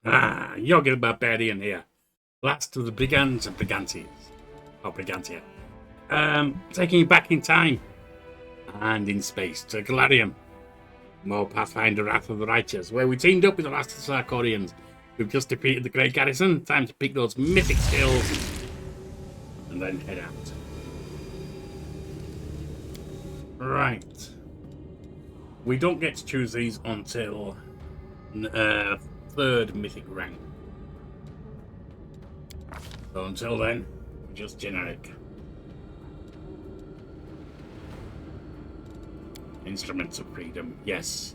Yorkie the Barbarian here. Last of the Brigantes and Brigantes. Oh, Brigantia. Taking you back in time and in space to Golarion. More Pathfinder Wrath of the Righteous, where we teamed up with the last of the Sarkorians. We've just defeated the Great Garrison. Time to pick those mythic skills and then head out. Right. We don't get to choose these until third mythic rank. So until then, just generic. Instruments of Freedom, yes.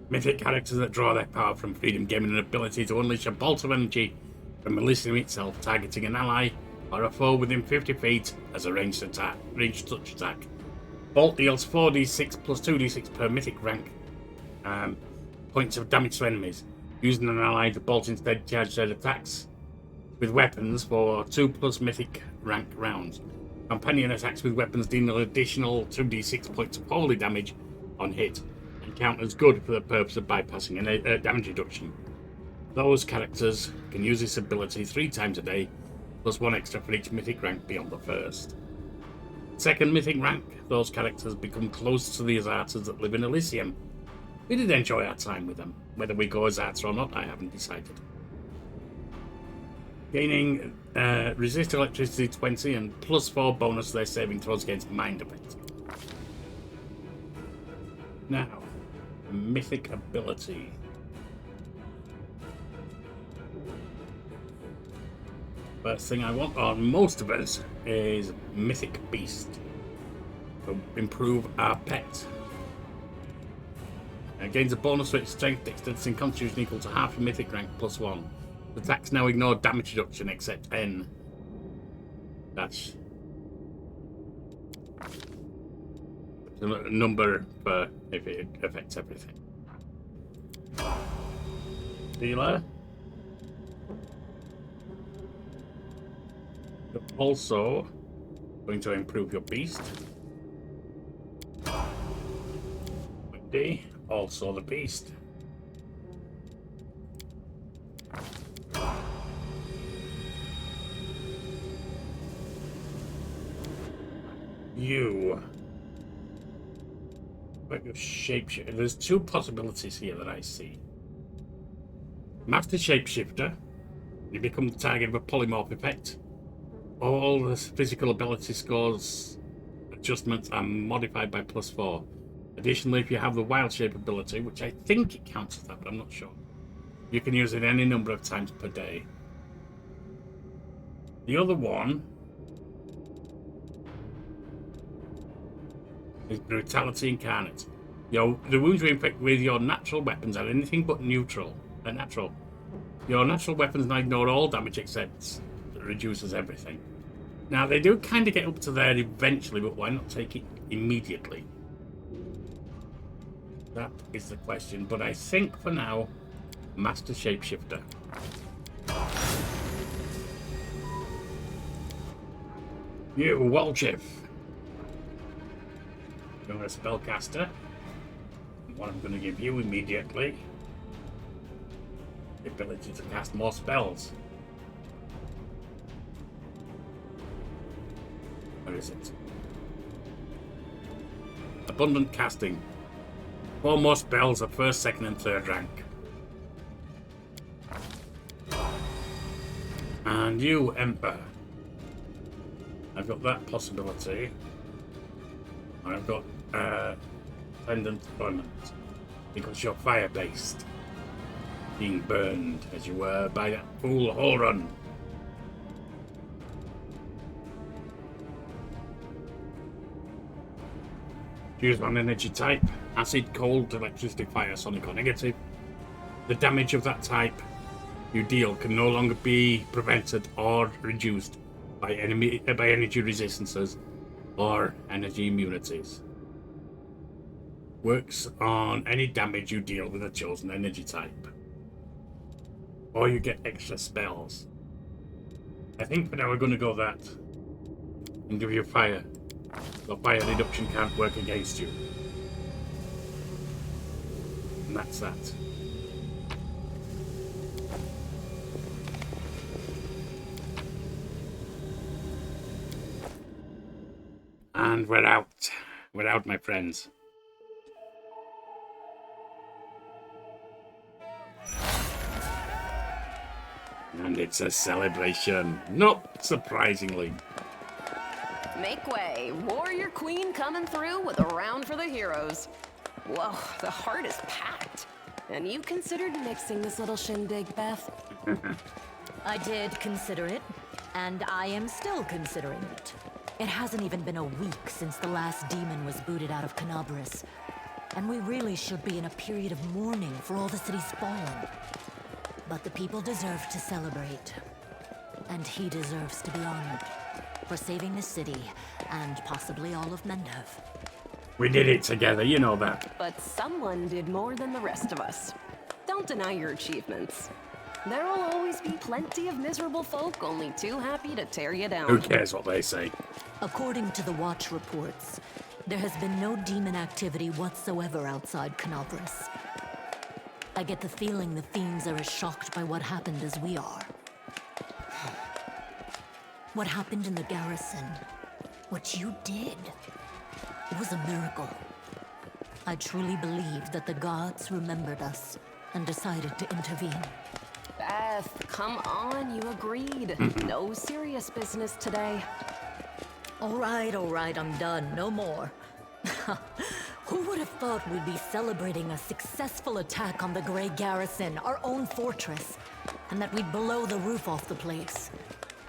Mythic characters that draw their power from freedom, giving an ability to unleash a bolt of energy from Elysium itself, targeting an ally or a foe within 50 feet as a ranged touch attack. Bolt deals 4d6 plus 2d6 per mythic rank points of damage to enemies. Using an ally, the bolt instead charges their attacks with weapons for 2 plus mythic rank rounds. Companion attacks with weapons deal an additional 2d6 points of holy damage on hit and count as good for the purpose of bypassing a damage reduction. Those characters can use this ability 3 times a day, plus 1 extra for each mythic rank beyond the first. Second mythic rank, those characters become close to the Azartas that live in Elysium. We did enjoy our time with them. Whether we go Azarta or not, I haven't decided. Gaining resist electricity 20 and plus 4 bonus to their saving throws against mind effects. Now, mythic ability. First thing I want on most of us is Mythic Beast. To improve our pet. Gains a bonus for its strength, dexterity, and constitution equal to half a mythic rank plus 1. The attacks now ignore damage reduction except N. That's a number for if it affects everything. Dealer. You're also going to improve your beast. Windy, also the beast. You. But your shapeshifter. There's 2 possibilities here that I see. Master Shapeshifter. You become the target of a polymorph effect. All the physical ability scores adjustments are modified by plus 4. Additionally, if you have the Wild Shape ability, which I think it counts as that, but I'm not sure, you can use it any number of times per day. The other one is Brutality Incarnate. The wounds you inflict with your natural weapons are anything but natural. Your natural weapons now ignore all damage except it reduces everything. Now, they do kind of get up to there eventually, but why not take it immediately? That is the question, but I think for now, Master Shapeshifter. You, Walchif. You're a spellcaster. What I'm going to give you immediately, the ability to cast more spells. Where is it? Abundant casting. 4 more spells at first, second, and third rank. And you, Emperor. I've got that possibility. I've got Pendant Deployment. Because you're fire-based. Being burned, as you were, by that fool Harr. Choose one energy type. Acid, cold, electricity, fire, sonic, or negative. The damage of that type you deal can no longer be prevented or reduced by energy resistances or energy immunities. Works on any damage you deal with a chosen energy type. Or you get extra spells. I think for now we're going to go that. And give you fire. So fire reduction can't work against you. And that's that. And we're out. We're out, my friends. And it's a celebration. Not surprisingly. Make way. Warrior Queen coming through with a round for the heroes. Whoa, the heart is packed. And you considered mixing this little shindig, Beth? I did consider it, and I am still considering it. It hasn't even been a week since the last demon was booted out of Canabris. And we really should be in a period of mourning for all the city's fallen. But the people deserve to celebrate. And he deserves to be honored for saving the city and possibly all of Mendev. We did it together, you know that. But someone did more than the rest of us. Don't deny your achievements. There will always be plenty of miserable folk only too happy to tear you down. Who cares what they say? According to the Watch reports, there has been no demon activity whatsoever outside Canabris. I get the feeling the fiends are as shocked by what happened as we are. What happened in the garrison, what you did, it was a miracle. I truly believe that the gods remembered us and decided to intervene. Beth, come on, you agreed. No serious business today. All right, I'm done. No more. Who would have thought we'd be celebrating a successful attack on the Grey Garrison, our own fortress, and that we'd blow the roof off the place?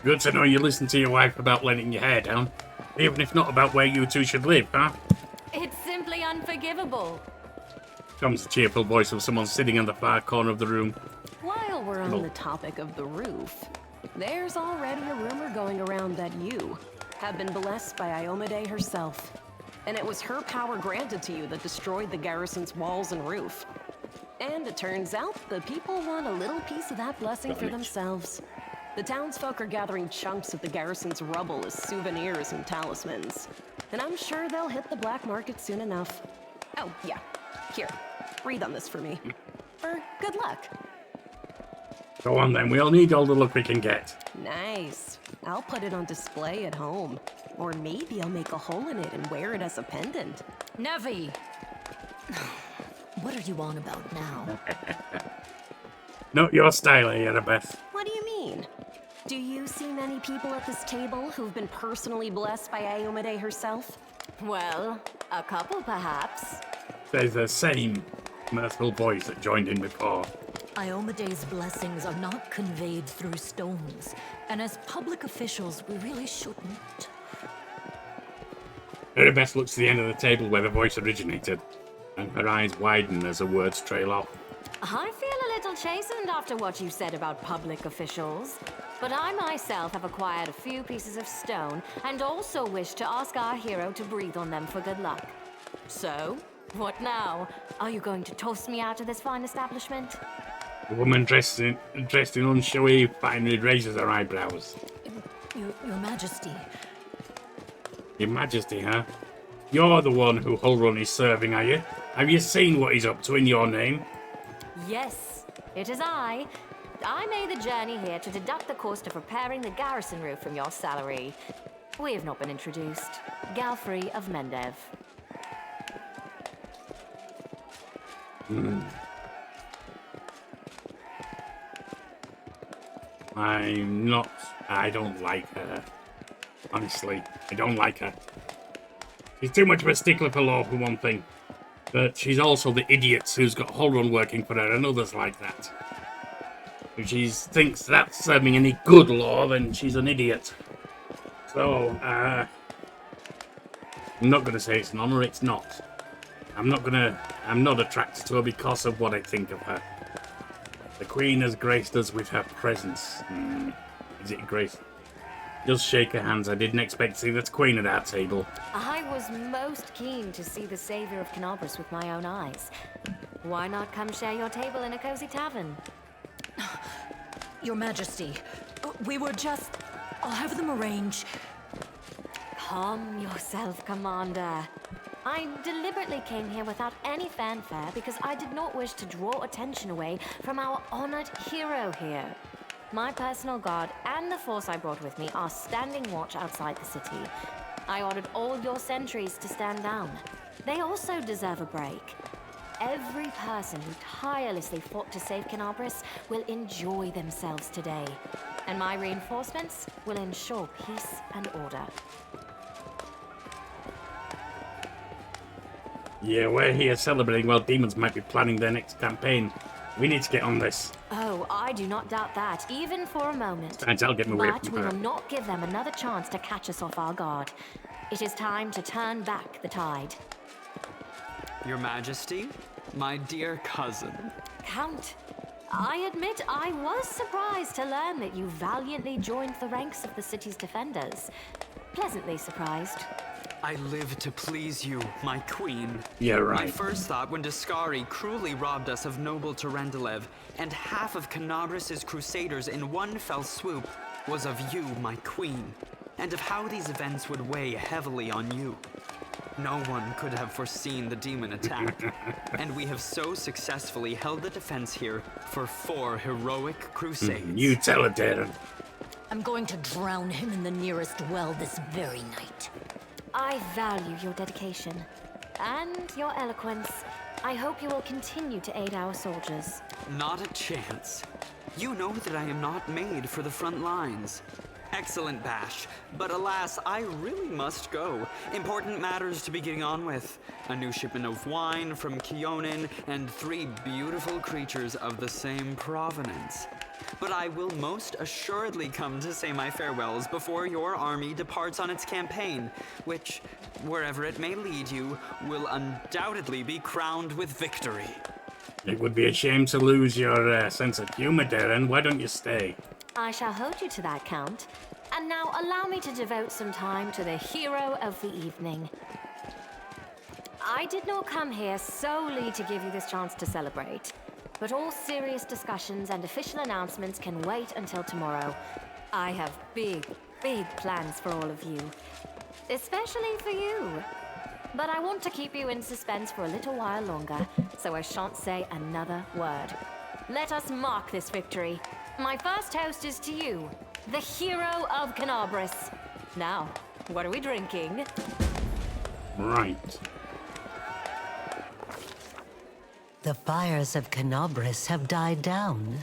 Good to know you listen to your wife about letting your hair down, even if not about where you two should live, huh? It's simply unforgivable. Comes the cheerful voice of someone sitting in the far corner of the room. While we're on the topic of the roof, there's already a rumor going around that you have been blessed by Iomade herself. And it was her power granted to you that destroyed the garrison's walls and roof. And it turns out the people want a little piece of that blessing for themselves. The townsfolk are gathering chunks of the garrison's rubble as souvenirs and talismans. And I'm sure they'll hit the black market soon enough. Oh, yeah. Here, read on this for me. For good luck. Go on then, we all need all the luck we can get. Nice. I'll put it on display at home. Or maybe I'll make a hole in it and wear it as a pendant. Nevi! What are you on about now? Not your style, Annabeth. What do you mean? Do you see many people at this table who've been personally blessed by Iomade herself? Well, a couple perhaps. There's the same mirthful voice that joined in before. Iomade's blessings are not conveyed through stones, and as public officials, we really shouldn't. Annabeth looks to the end of the table where the voice originated, and her eyes widen as the words trail off. I feel a little chastened after what you said about public officials, but I myself have acquired a few pieces of stone and also wish to ask our hero to breathe on them for good luck. So, what now? Are you going to toss me out of this fine establishment? The woman dressed in unshowy finery raises her eyebrows. Your Majesty. Your Majesty, huh? You're the one who Hullrun is serving, are you? Have you seen what he's up to in your name? Yes, it is I. I made the journey here to deduct the cost of repairing the garrison roof from your salary. We have not been introduced. Galfrey of Mendev. I don't like her. Honestly, I don't like her. She's too much of a stickler for law, for one thing. But she's also the idiot who's got Hullrun working for her and others like that. If she thinks that's serving any good law, then she's an idiot. So, I'm not going to say it's an honor, it's not. I'm not attracted to her because of what I think of her. The Queen has graced us with her presence. Is it grace? Just shake her hands. I didn't expect to see the Queen at our table. I was most keen to see the savior of Canabris with my own eyes. Why not come share your table in a cozy tavern? Your Majesty, we were just... I'll have them arrange... Calm yourself, Commander. I deliberately came here without any fanfare because I did not wish to draw attention away from our honored hero here. My personal guard and the force I brought with me are standing watch outside the city. I ordered all your sentries to stand down. They also deserve a break. Every person who tirelessly fought to save Canabris will enjoy themselves today. And my reinforcements will ensure peace and order. Yeah, we're here celebrating while demons might be planning their next campaign. We need to get on this. Oh, I do not doubt that, even for a moment. Thanks, I'll get me away But from we her. will not give them another chance to catch us off our guard. It is time to turn back the tide. Your Majesty, my dear cousin. Count, I admit I was surprised to learn that you valiantly joined the ranks of the city's defenders. Pleasantly surprised. I live to please you, my queen. Yeah, My right. first thought when Discari cruelly robbed us of noble Terendelev and half of Canabris' crusaders in one fell swoop was of you, my queen, and of how these events would weigh heavily on you. No one could have foreseen the demon attack, and we have so successfully held the defense here for 4 heroic crusades. You tell her, Darren. I'm going to drown him in the nearest well this very night. I value your dedication and your eloquence. I hope you will continue to aid our soldiers. Not a chance. You know that I am not made for the front lines. Excellent bash, but alas, I really must go. Important matters to be getting on with. A new shipment of wine from Keonin and 3 beautiful creatures of the same provenance. But I will most assuredly come to say my farewells before your army departs on its campaign, which, wherever it may lead you, will undoubtedly be crowned with victory. It would be a shame to lose your sense of humor, Darren. Why don't you stay? I shall hold you to that, Count. And now allow me to devote some time to the hero of the evening. I did not come here solely to give you this chance to celebrate, but all serious discussions and official announcements can wait until tomorrow. I have big, big plans for all of you, especially for you. But I want to keep you in suspense for a little while longer, so I shan't say another word. Let us mark this victory. My first toast is to you, the hero of Canabris. Now, what are we drinking? Right. The fires of Canabris have died down.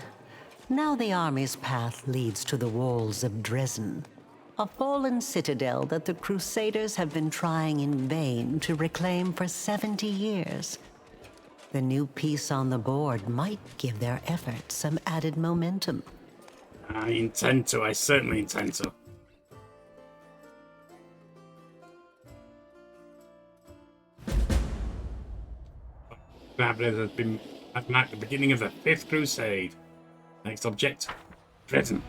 Now the army's path leads to the walls of Dresden, a fallen citadel that the Crusaders have been trying in vain to reclaim for 70 years. The new piece on the board might give their efforts some added momentum. I certainly intend to. Canabris has been marked the beginning of the 5th Crusade. Next object, Dresden.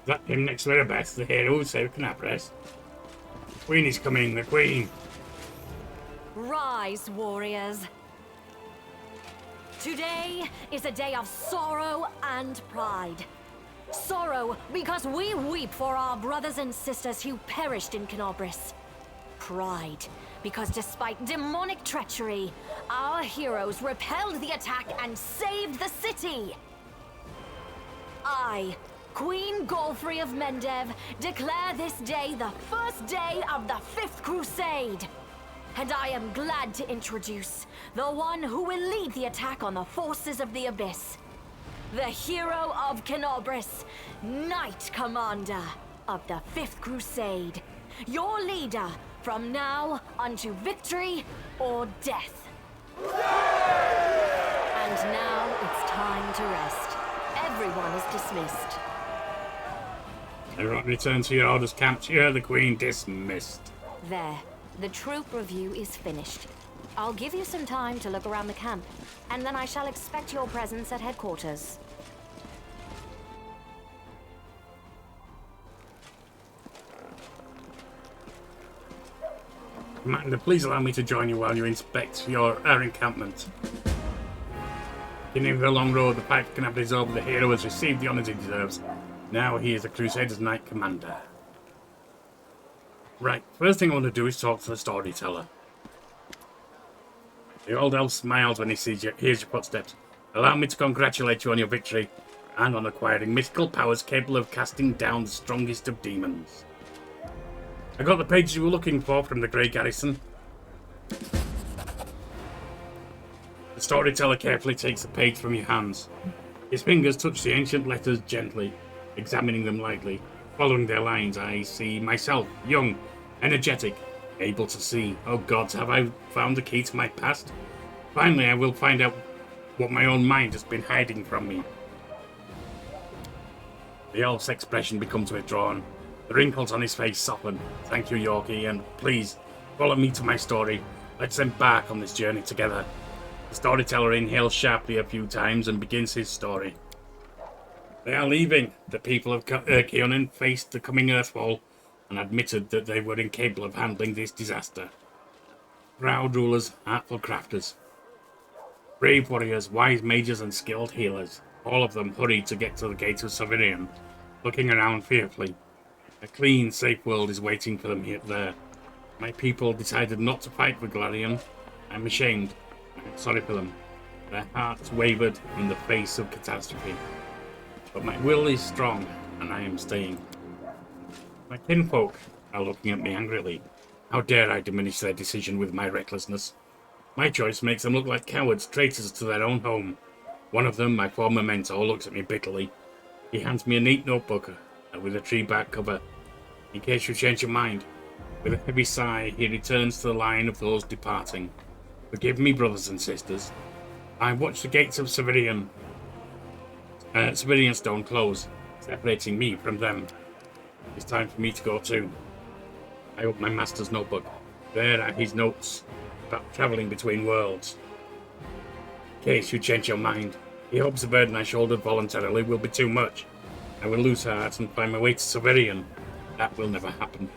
That him next to Erebeth, the hero who saved Canabris. The Queen is coming, the Queen. Rise, warriors. Today is a day of sorrow and pride. Sorrow because we weep for our brothers and sisters who perished in Canabris. Pride because despite demonic treachery, our heroes repelled the attack and saved the city. I, Queen Golfrey of Mendev, declare this day the first day of the 5th Crusade. And I am glad to introduce the one who will lead the attack on the forces of the Abyss. The hero of Canabris, Knight Commander of the 5th Crusade. Your leader from now unto victory or death. And now it's time to rest. Everyone is dismissed. Everyone return to your orders, camps. You heard the Queen dismissed. There. The troop review is finished. I'll give you some time to look around the camp, and then I shall expect your presence at headquarters. Commander, please allow me to join you while you inspect our encampment. Beginning of the long road, the fight for Canabris is over. The hero has received the honours he deserves. Now he is the Crusaders' Knight Commander. Right, first thing I want to do is talk to the storyteller. The old elf smiles when he hears your footsteps. Allow me to congratulate you on your victory and on acquiring mythical powers capable of casting down the strongest of demons. I got the pages you were looking for from the Grey Garrison. The storyteller carefully takes the page from your hands. His fingers touch the ancient letters gently, examining them lightly. Following their lines, I see myself, young, energetic, able to see. Oh gods, have I found the key to my past? Finally, I will find out what my own mind has been hiding from me. The elf's expression becomes withdrawn. The wrinkles on his face soften. Thank you, Yorkie, and please, follow me to my story. Let's embark on this journey together. The storyteller inhales sharply a few times and begins his story. They are leaving. The people of Keonin faced the coming earthfall and admitted that they were incapable of handling this disaster. Proud rulers, artful crafters, brave warriors, wise mages and skilled healers, all of them hurried to get to the gates of Sarkorian, looking around fearfully. A clean, safe world is waiting for them there. My people decided not to fight for Golarion. I'm ashamed. I'm sorry for them. Their hearts wavered in the face of catastrophe. But my will is strong, and I am staying. My kinfolk are looking at me angrily. How dare I diminish their decision with my recklessness? My choice makes them look like cowards, traitors to their own home. One of them, my former mentor, looks at me bitterly. He hands me a neat notebook with a tree bark cover. In case you change your mind. With a heavy sigh, he returns to the line of those departing. Forgive me, brothers and sisters. I watch the gates of Severian Stone close, separating me from them. It's time for me to go too. I open my master's notebook. There are his notes about travelling between worlds. In case you change your mind, he hopes the burden I shouldered voluntarily will be too much. I will lose heart and find my way to Severian. That will never happen.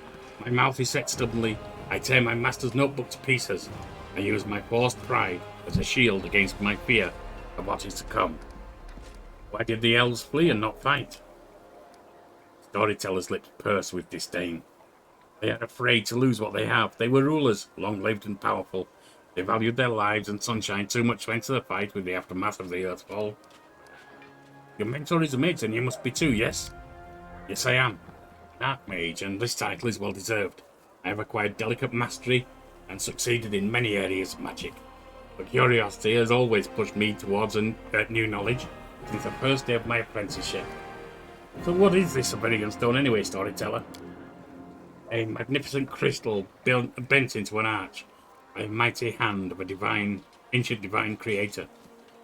My mouth is set stubbornly. I tear my master's notebook to pieces. I use my forced pride as a shield against my fear of what is to come. Why did the elves flee and not fight? Storyteller's lips purse with disdain. They are afraid to lose what they have. They were rulers, long-lived and powerful. They valued their lives and sunshine too much to enter the fight with the aftermath of the Earthfall. Your mentor is a mage, and you must be too, yes? Yes, I am. An archmage, and this title is well deserved. I have acquired delicate mastery and succeeded in many areas of magic. But curiosity has always pushed me towards new knowledge since the first day of my apprenticeship. So what is this Severian Stone anyway, storyteller? A magnificent crystal bent into an arch by a mighty hand of ancient divine creator.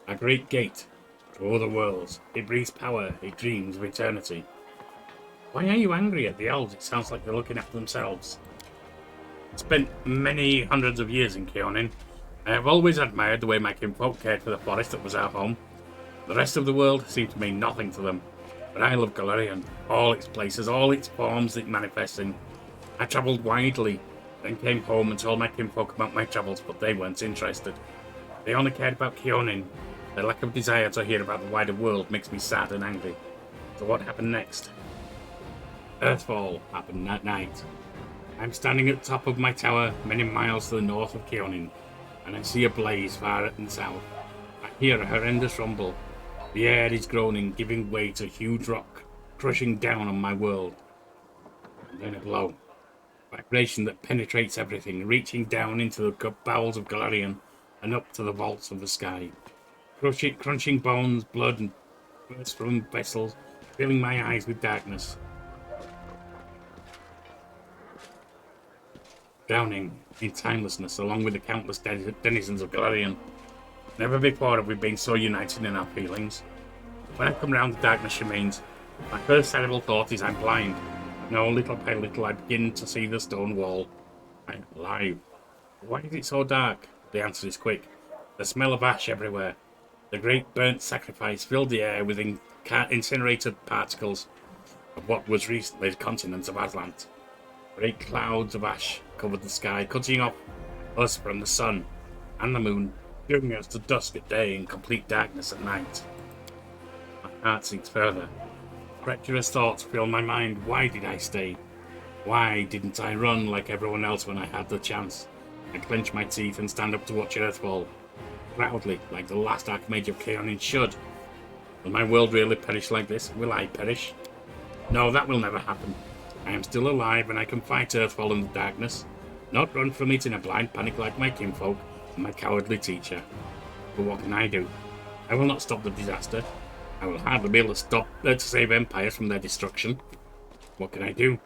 A great gate to other worlds. It breathes power, it dreams of eternity. Why are you angry at the elves? It sounds like they're looking after themselves. I spent many hundreds of years in Keonin. I have always admired the way my kinfolk cared for the forest that was our home. The rest of the world seemed to mean nothing to them. But I love Golarion, all its places, all its forms it manifests in. I travelled widely, then came home and told my kinfolk about my travels, but they weren't interested. They only cared about Keonin. Their lack of desire to hear about the wider world makes me sad and angry. So what happened next? Earthfall happened that night. I'm standing at the top of my tower, many miles to the north of Keonin, and I see a blaze far and south. I hear a horrendous rumble. The air is groaning, giving way to a huge rock, crushing down on my world. And then a blow. Vibration that penetrates everything, reaching down into the bowels of Golarion and up to the vaults of the sky. Crunching bones, blood, and burst-flung vessels, filling my eyes with darkness. Drowning in timelessness along with the countless denizens of Golarion. Never before have we been so united in our feelings. When I come round, the darkness remains. My first terrible thought is I'm blind. No, little by little I begin to see the stone wall. I'm alive. Why is it so dark? The answer is quick. The smell of ash everywhere. The great burnt sacrifice filled the air with incinerated particles of what was recently the continent of Aslant. Great clouds of ash covered the sky, cutting off us from the sun and the moon, giving us to dusk at day and complete darkness at night. My heart sinks further. Treacherous thoughts fill my mind. Why did I stay? Why didn't I run like everyone else when I had the chance? I clench my teeth and stand up to watch Earth fall, proudly, like the last Archmage of Chaonin should. Will my world really perish like this? Will I perish? No, that will never happen. I am still alive and I can fight Earthfall in the darkness, not run from it in a blind panic like my kinfolk and my cowardly teacher. But what can I do? I will not stop the disaster. I will hardly be able to save empires from their destruction. What can I do?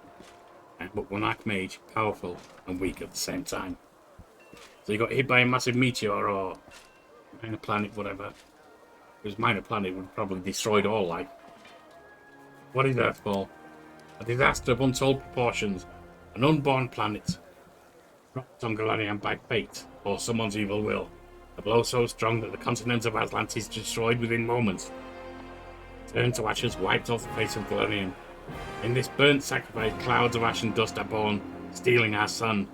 I am but one Archmage, powerful and weak at the same time. So you got hit by a massive meteor or minor planet, whatever. If it was minor planet, it would have probably destroyed all life. What is Earthfall? A disaster of untold proportions. An unborn planet. Dropped on Golarion by fate, or someone's evil will. A blow so strong that the continent of Atlantis is destroyed within moments. Turned to ashes, wiped off the face of Golarion. In this burnt sacrifice, clouds of ash and dust are born, stealing our sun.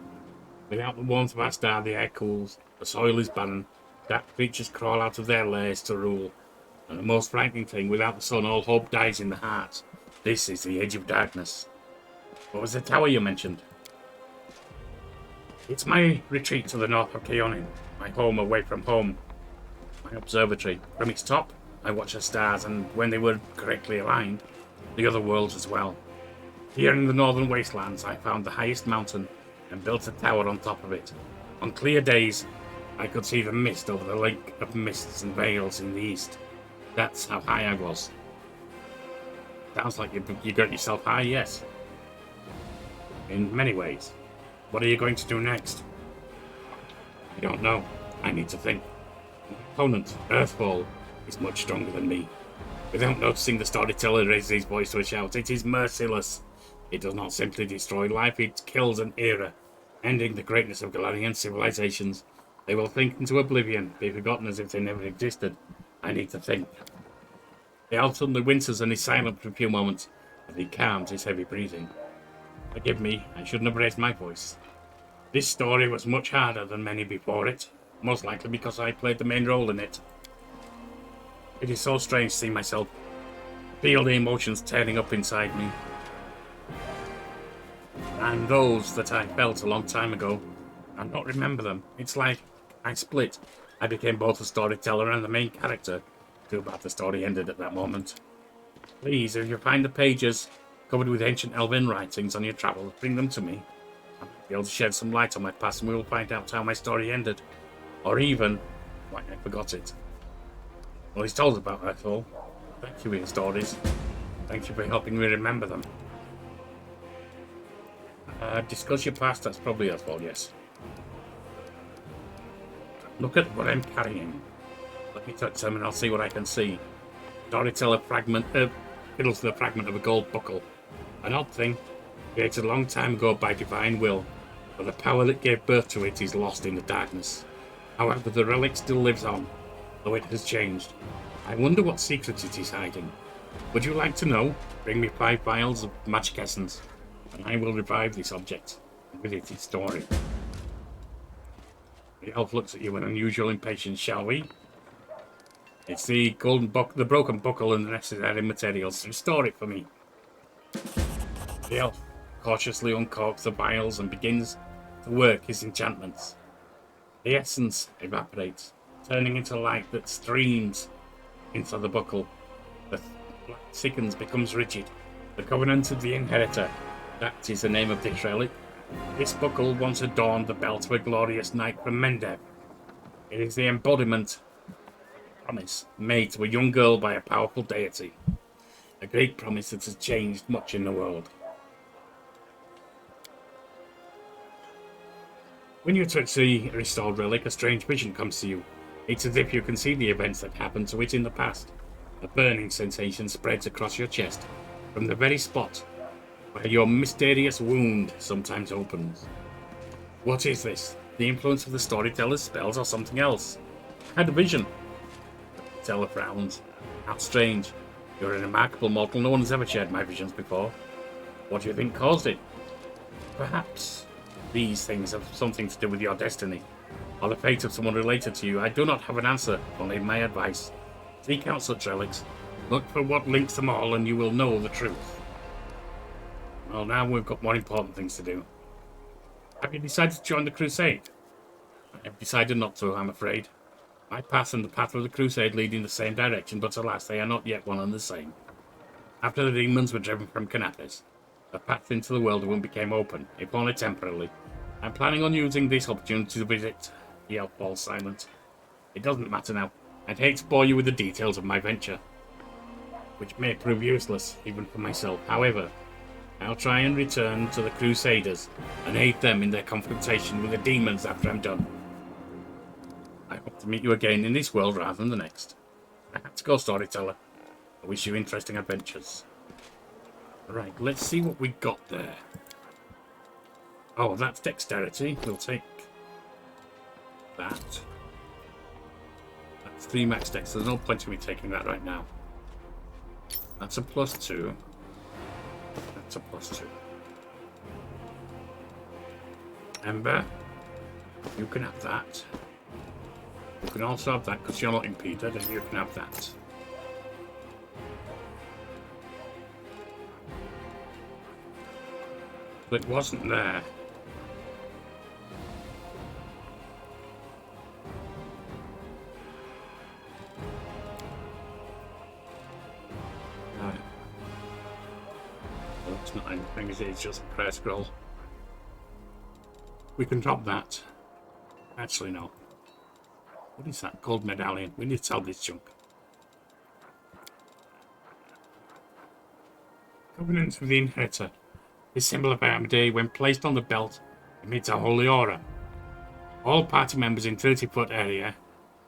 Without the warmth of our star, the air cools, the soil is barren, dark creatures crawl out of their lairs to rule. And the most frightening thing, without the sun, all hope dies in the heart. This is the Age of Darkness. What was the tower you mentioned? It's my retreat to the north of Chaonin, my home away from home, my observatory. From its top, I watch the stars, and when they were correctly aligned, the other worlds as well. Here in the northern wastelands, I found the highest mountain and built a tower on top of it. On clear days, I could see the mist over the lake of mists and veils in the east. That's how high I was. Sounds like you got yourself high, yes. In many ways. What are you going to do next? I don't know. I need to think. My opponent, Earthfall, is much stronger than me. Without noticing, the storyteller raises his voice to a shout. It is merciless. It does not simply destroy life, it kills an era, ending the greatness of Golarion civilizations. They will sink into oblivion, be forgotten as if they never existed. I need to think. The elf suddenly winces and is silent for a few moments, as he calms his heavy breathing. Forgive me, I shouldn't have raised my voice. This story was much harder than many before it, most likely because I played the main role in it. It is so strange to see myself, feel the emotions tearing up inside me. And those that I felt a long time ago, I don't remember them. It's like I split. I became both the storyteller and the main character. Too bad the story ended at that moment. Please, if you find the pages covered with ancient elven writings on your travels, bring them to me. I might be able to shed some light on my past and we will find out how my story ended. Or even why I forgot it. Well, he's told about Earthfall. Thank you for your stories. Thank you for helping me remember them. Discuss your past, that's probably Earthfall, yes. Look at what I'm carrying. Let me touch them and I'll see what I can see. Storyteller fiddles with a fragment of a gold buckle. An odd thing, created a long time ago by divine will, but the power that gave birth to it is lost in the darkness. However, the relic still lives on, though it has changed. I wonder what secret it is hiding. Would you like to know? Bring me 5 vials of magic essence, and I will revive this object, and with it its story. The elf looks at you with unusual impatience, shall we? It's the the broken buckle and the necessary materials. Restore it for me. The elf cautiously uncorks the vials and begins to work his enchantments. The essence evaporates, turning into light that streams into the buckle. The light sickens, becomes rigid. The Covenant of the Inheritor. That is the name of this relic. This buckle once adorned the belt of a glorious knight from Mendev. It is the embodiment promise made to a young girl by a powerful deity. A great promise that has changed much in the world. When you touch the restored relic, a strange vision comes to you. It's as if you can see the events that happened to it in the past. A burning sensation spreads across your chest, from the very spot where your mysterious wound sometimes opens. What is this? The influence of the storyteller's spells or something else? I had a vision. The teller frowns. How strange. You're a remarkable mortal. No one has ever shared my visions before. What do you think caused it? Perhaps these things have something to do with your destiny, or the fate of someone related to you. I do not have an answer, only my advice. Seek out such relics. Look for what links them all, and you will know the truth. Well, now we've got more important things to do. Have you decided to join the Crusade? I've decided not to, I'm afraid. My path and the path of the Crusade lead in the same direction, but alas, they are not yet one and the same. After the demons were driven from Canapes, the path into the world of one became open, if only temporarily. I'm planning on using this opportunity to visit. The elf falls silent. It doesn't matter now. I'd hate to bore you with the details of my venture, which may prove useless, even for myself. However, I'll try and return to the Crusaders and aid them in their confrontation with the demons after I'm done. I hope to meet you again in this world rather than the next. I have to go, storyteller. I wish you interesting adventures. Right, let's see what we got there. Oh, that's dexterity. We'll take that. That's 3 max dex. There's no point in me taking that right now. That's a +2. That's a +2. Ember, you can have that. You can also have that because you're not impeded, and you can have that. But it wasn't there. No. Well, it's not anything, it's just a prayer scroll. We can drop that. Actually, no. What is that? Gold medallion. We need to sell this junk. Covenant with the Inheritor. This symbol of Armaday, when placed on the belt, emits a holy aura. All party members in 30-foot area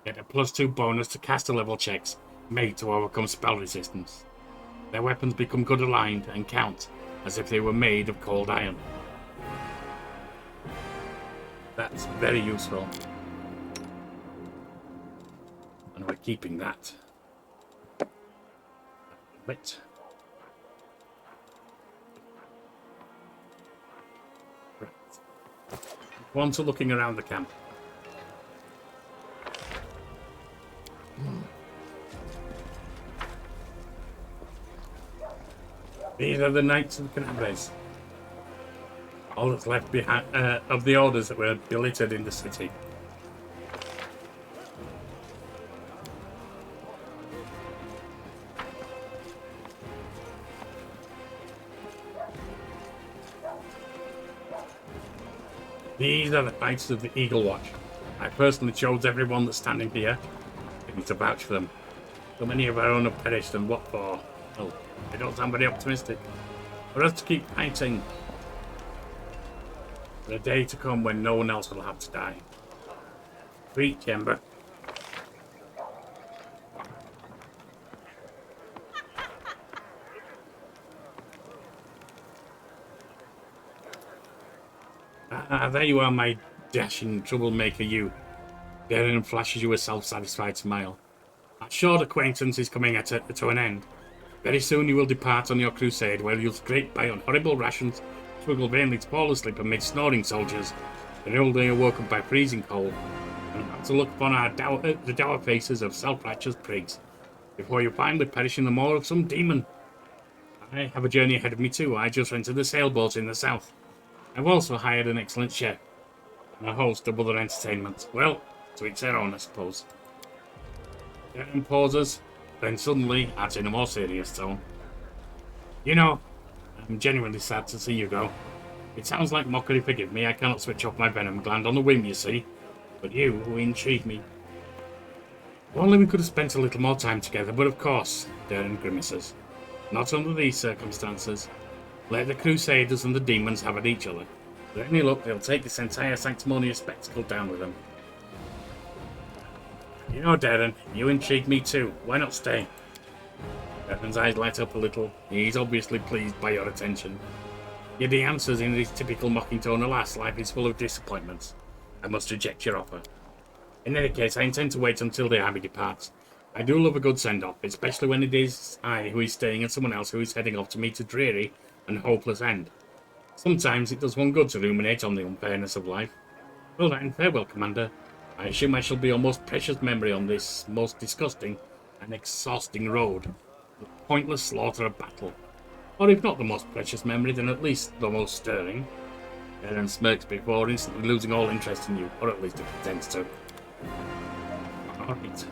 get a +2 bonus to caster level checks made to overcome spell resistance. Their weapons become good aligned and count as if they were made of cold iron. That's very useful. And we're keeping that. Right. On to looking around the camp. These are the Knights of Canapes. All that's left behind of the orders that were billeted in the city. These are the Knights of the Eagle Watch. I personally chose everyone that's standing here. I need to vouch for them. So many of our own have perished, and what for? Well, they don't sound very optimistic. For us to keep fighting. For a day to come when no one else will have to die. Preach, Ember. Ah, there you are, my dashing troublemaker, you. Darren flashes you a self-satisfied smile. That short acquaintance is coming to an end. Very soon you will depart on your crusade, where you'll scrape by on horrible rations, struggle vainly to fall asleep amid snoring soldiers, and all day awoken by freezing cold, and have to look upon the dour faces of self-righteous prigs, before you finally perish in the maw of some demon. I have a journey ahead of me too. I just rented a sailboat in the south. I've also hired an excellent chef, and a host of other entertainments. Well, to each their own, I suppose. Darren pauses, then suddenly adds in a more serious tone. You know, I'm genuinely sad to see you go. It sounds like mockery, forgive me, I cannot switch off my venom gland on a whim, you see. But you intrigue me. If only we could have spent a little more time together, but of course, Darren grimaces. Not under these circumstances. Let the Crusaders and the demons have at each other. With any luck, they'll take this entire sanctimonious spectacle down with them. You know, Darren, you intrigue me too. Why not stay? Darren's eyes light up a little. He's obviously pleased by your attention. Yet he answers in his typical mocking tone, alas, life is full of disappointments. I must reject your offer. In any case, I intend to wait until the army departs. I do love a good send-off, especially when it is I who is staying and someone else who is heading off to meet a dreary and hopeless end. Sometimes it does one good to ruminate on the unfairness of life. Well then, farewell, Commander. I assume I shall be your most precious memory on this most disgusting and exhausting road. The pointless slaughter of battle. Or if not the most precious memory, then at least the most stirring. Aaron smirks before instantly losing all interest in you, or at least it pretends to. Alright.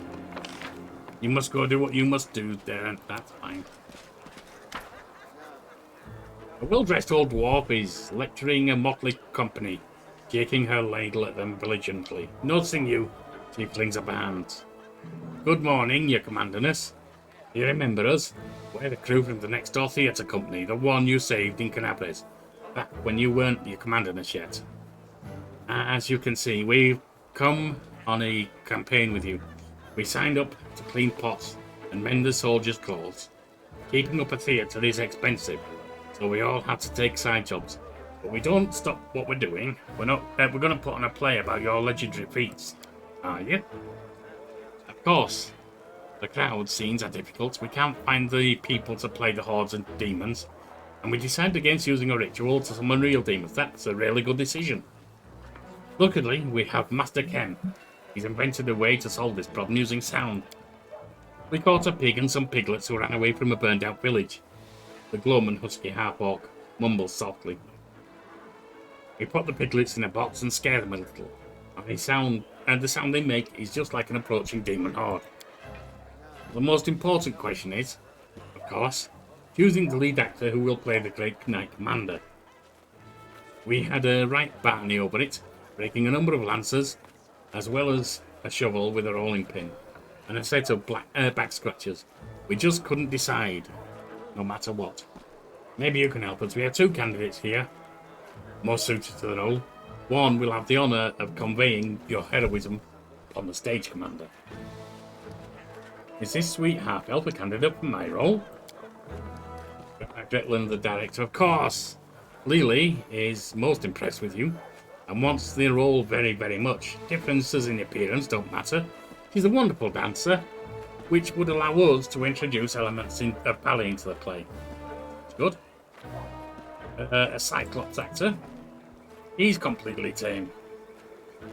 You must go do what you must do, Darren. That's fine. A well-dressed old dwarf is lecturing a motley company, shaking her ladle at them belligerently. Noticing you, she flings up her hands. Good morning, your commanderness. You remember us? We're the crew from the next door theatre company, the one you saved in Canabres, back when you weren't your commanderness yet. As you can see, we've come on a campaign with you. We signed up to clean pots and mend the soldiers' clothes. Keeping up a theatre is expensive, so we all had to take side jobs. But we don't stop what we're doing. We're going to put on a play about your legendary feats. Are you? Of course. The crowd scenes are difficult. We can't find the people to play the hordes and demons, and we decided against using a ritual to summon real demons. That's a really good decision. Luckily, we have Master Ken. He's invented a way to solve this problem using sound. We caught a pig and some piglets who ran away from a burned-out village. The glum and husky half-orc mumbles softly. We put the piglets in a box and scare them a little, and the sound they make is just like an approaching demon horde. The most important question is, of course, choosing the lead actor who will play the Great Knight Commander. We had a right barney over it, breaking a number of lancers, as well as a shovel with a rolling pin, and a set of back scratchers. We just couldn't decide, no matter what. Maybe you can help us. We have two candidates here, most suited to the role. One will have the honour of conveying your heroism on the stage, Commander. Is this sweet half-elf a candidate for my role? Gretland, the director, of course. Lily is most impressed with you and wants the role very, very much. Differences in appearance don't matter. She's a wonderful dancer, which would allow us to introduce elements of ballet into the play. It's good. A Cyclops actor. He's completely tame.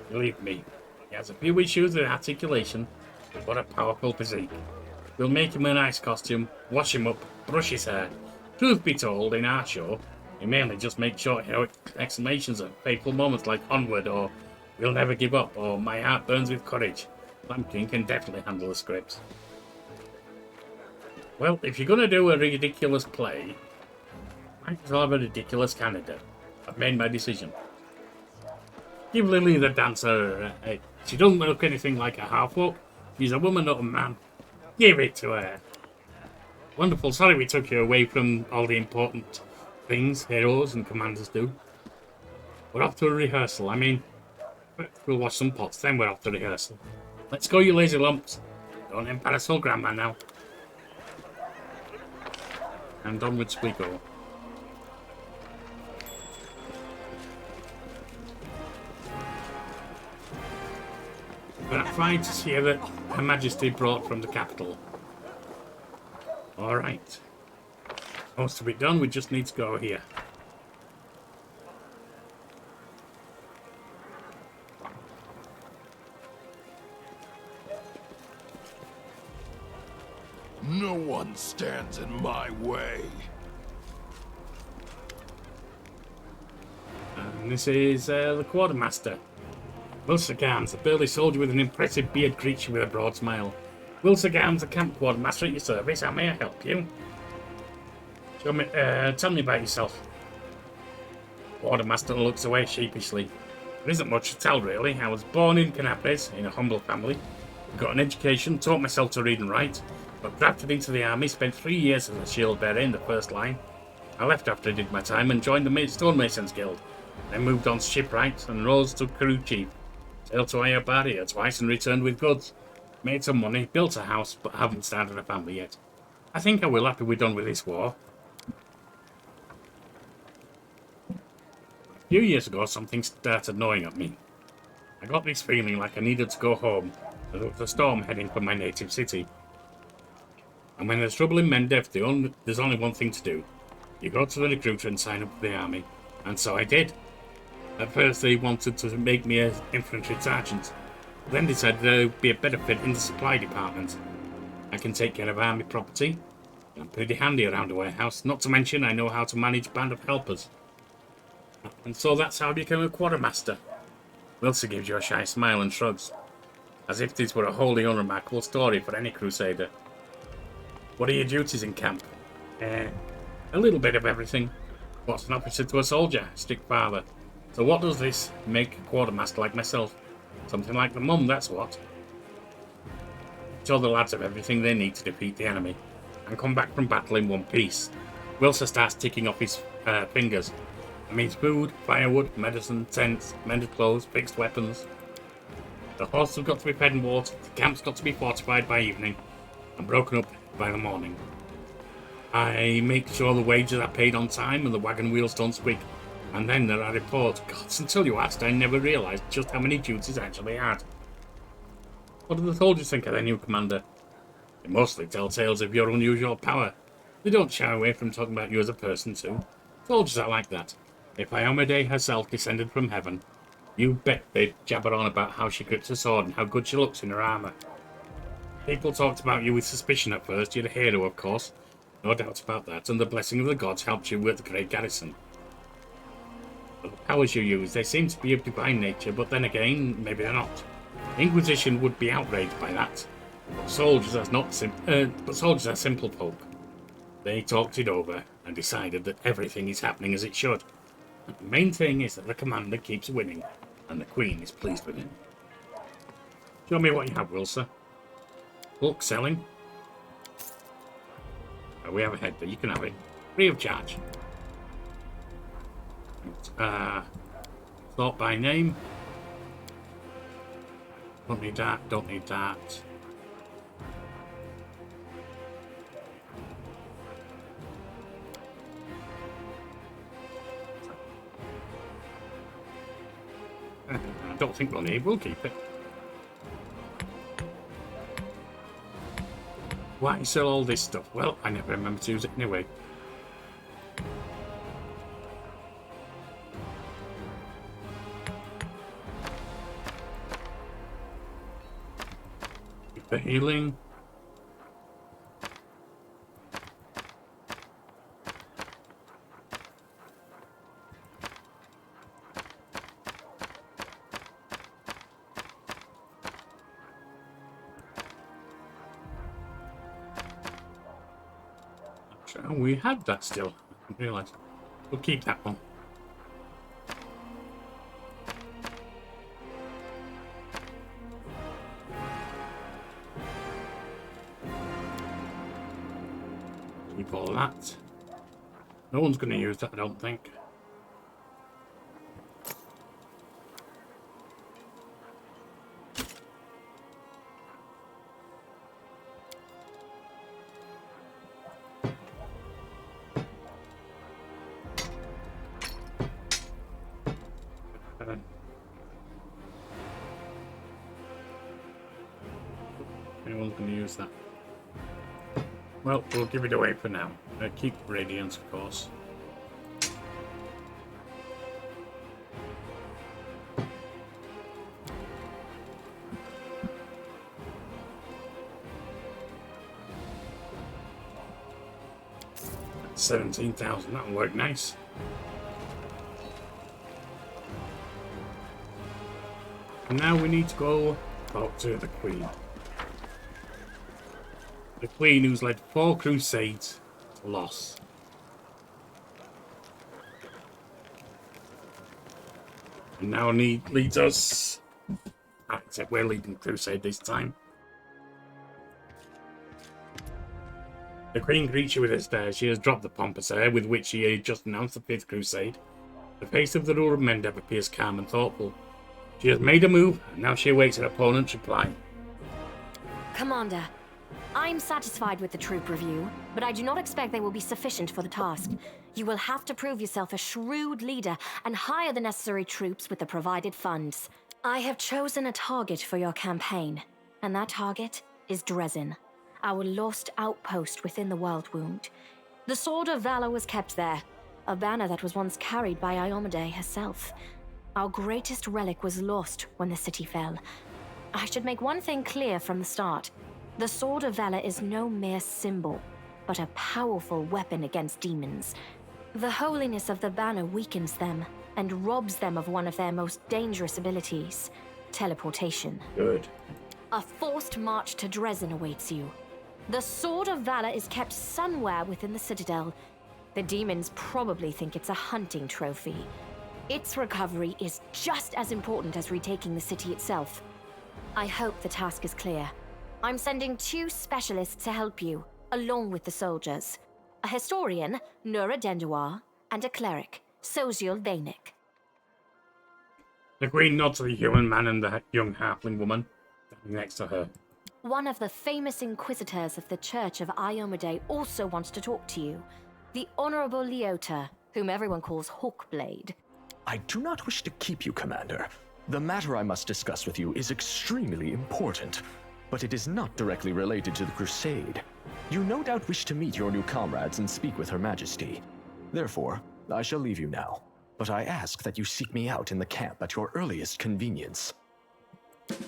Believe me, he has a few issues with articulation, but what a powerful physique. We'll make him a nice costume, wash him up, brush his hair. Truth be told, in our show, we mainly just make short heroic exclamations at fateful moments like onward or we'll never give up or my heart burns with courage. Lampkin can definitely handle the scripts. Well, if you're going to do a ridiculous play, might as well have a ridiculous candidate. I've made my decision. Give Lily the dancer she doesn't look anything like a half-orc. She's a woman, not a man. Give it to her. Wonderful. Sorry we took you away from all the important things heroes and commanders do. We're off to a rehearsal. I mean, we'll wash some pots, then we're off to rehearsal. Let's go, you lazy lumps. Don't embarrass old grandma now. And onwards we go. Gratified here that Her Majesty brought from the capital. Alright. Most to be done, we just need to go here. No one stands in my way. And this is the quartermaster. Wilson Gams, a burly soldier with an impressive beard creature with a broad smile. Wilson Gams, the camp quartermaster at your service. How may I help you? Tell me about yourself. Quartermaster looks away sheepishly. There isn't much to tell, really. I was born in Canapres, in a humble family. Got an education, taught myself to read and write. Got drafted into the army, spent 3 years as a shield bearer in the first line. I left after I did my time and joined the Stonemasons Guild. Then moved on to shipwrights and rose to crew chief. Sailed to Ayabaria twice and returned with goods. Made some money, built a house, but haven't started a family yet. I think I will after we're done with this war. A few years ago, something started gnawing at me. I got this feeling like I needed to go home, and there was a storm heading for my native city. And when there's trouble in Mendef, there's only one thing to do. You go to the recruiter and sign up for the army. And so I did. At first they wanted to make me an infantry sergeant. Then decided I would be a better fit in the supply department. I can take care of army property. I'm pretty handy around a warehouse. Not to mention I know how to manage a band of helpers. And so that's how I became a quartermaster. Wilson gives you a shy smile and shrugs, as if this were a wholly unremarkable story for any crusader. What are your duties in camp? A little bit of everything. What's an officer to a soldier? Strict father. So what does this make a quartermaster like myself? Something like the mum, that's what. Show the lads have everything they need to defeat the enemy, and come back from battle in one piece. Wilson starts ticking off his fingers. That means food, firewood, medicine, tents, mended clothes, fixed weapons. The horses have got to be fed and watered, the camp's got to be fortified by evening, and broken up by the morning. I make sure the wages are paid on time and the wagon wheels don't squeak. And then there are reports. Gods, until you asked, I never realised just how many duties I actually had. What do the soldiers think of their new commander? They mostly tell tales of your unusual power. They don't shy away from talking about you as a person too. Soldiers are like that. If Iomade herself descended from heaven, you bet they'd jabber on about how she grips a sword and how good she looks in her armour. People talked about you with suspicion at first. You're a hero, of course. No doubt about that, and the blessing of the gods helped you with the great garrison. But the powers you use, they seem to be of divine nature, but then again, maybe they're not. The Inquisition would be outraged by that. But soldiers are simple folk. They talked it over and decided that everything is happening as it should. And the main thing is that the commander keeps winning, and the Queen is pleased with him. Show me what you have, Wilson. Bulk selling. We have a head there. You can have it. Free of charge. Sort by name. Don't need that. Don't need that. I don't think we'll need. We'll keep it. Why sell all this stuff? Well, I never remember to use it anyway. Keep the healing. We had that still. I didn't realise. We'll keep that one. Keep all that. No one's going to use that, I don't think. Anyone's going to use that. Well, we'll give it away for now. Keep Radiance, of course. That's 17,000. That'll work nice. And now we need to go talk to the Queen. The Queen who's led 4 crusades to loss. And now leads us... except we're leading crusade this time. The Queen greets you with a stare. She has dropped the pompous air with which she had just announced the 5th crusade. The face of the ruler of Mendeb appears calm and thoughtful. She has made a move, and now she awaits her opponent's reply. Commander, I'm satisfied with the troop review, but I do not expect they will be sufficient for the task. You will have to prove yourself a shrewd leader and hire the necessary troops with the provided funds. I have chosen a target for your campaign, and that target is Dresden, our lost outpost within the World Wound. The Sword of Valor was kept there, a banner that was once carried by Iomade herself. Our greatest relic was lost when the city fell. I should make one thing clear from the start. The Sword of Valor is no mere symbol, but a powerful weapon against demons. The holiness of the banner weakens them, and robs them of one of their most dangerous abilities, teleportation. Good. A forced march to Dresden awaits you. The Sword of Valor is kept somewhere within the Citadel. The demons probably think it's a hunting trophy. Its recovery is just as important as retaking the city itself. I hope the task is clear. I'm sending 2 specialists to help you, along with the soldiers. A historian, Nura Denduar, and a cleric, Soziel Vainik. The Queen nods to the human man and the young halfling woman standing next to her. One of the famous inquisitors of the Church of Iomade also wants to talk to you. The Honorable Leota, whom everyone calls Hawkblade. I do not wish to keep you, Commander. The matter I must discuss with you is extremely important, but it is not directly related to the Crusade. You no doubt wish to meet your new comrades and speak with Her Majesty. Therefore, I shall leave you now, but I ask that you seek me out in the camp at your earliest convenience.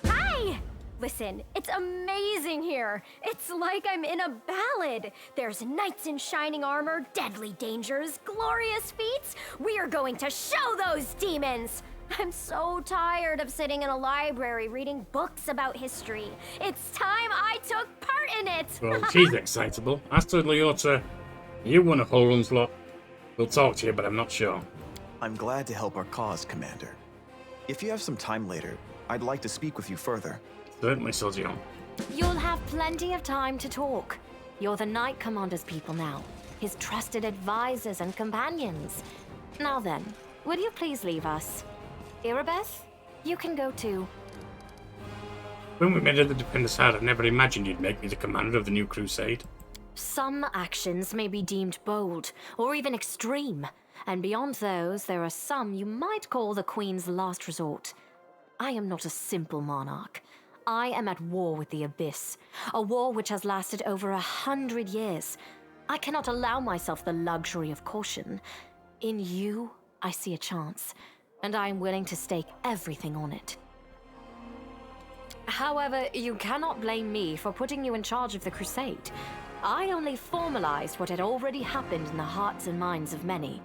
Hi! Listen, it's amazing here. It's like I'm in a ballad. There's knights in shining armor, deadly dangers, glorious feats. We are going to show those demons! I'm so tired of sitting in a library reading books about history. It's time I took part in it! Well, she's excitable. As to Leota, you won a Holland's lot. We'll talk to you, but I'm not sure. I'm glad to help our cause, Commander. If you have some time later, I'd like to speak with you further. Certainly, Sozion. You'll have plenty of time to talk. You're the Knight Commander's people now, his trusted advisors and companions. Now then, would you please leave us? Irabeth, you can go too. When we met at the Defender's Heart, I never imagined you'd make me the commander of the new Crusade. Some actions may be deemed bold, or even extreme, and beyond those, there are some you might call the Queen's last resort. I am not a simple monarch. I am at war with the Abyss, a war which has lasted over 100 years. I cannot allow myself the luxury of caution. In you, I see a chance, and I am willing to stake everything on it. However, you cannot blame me for putting you in charge of the Crusade. I only formalized what had already happened in the hearts and minds of many.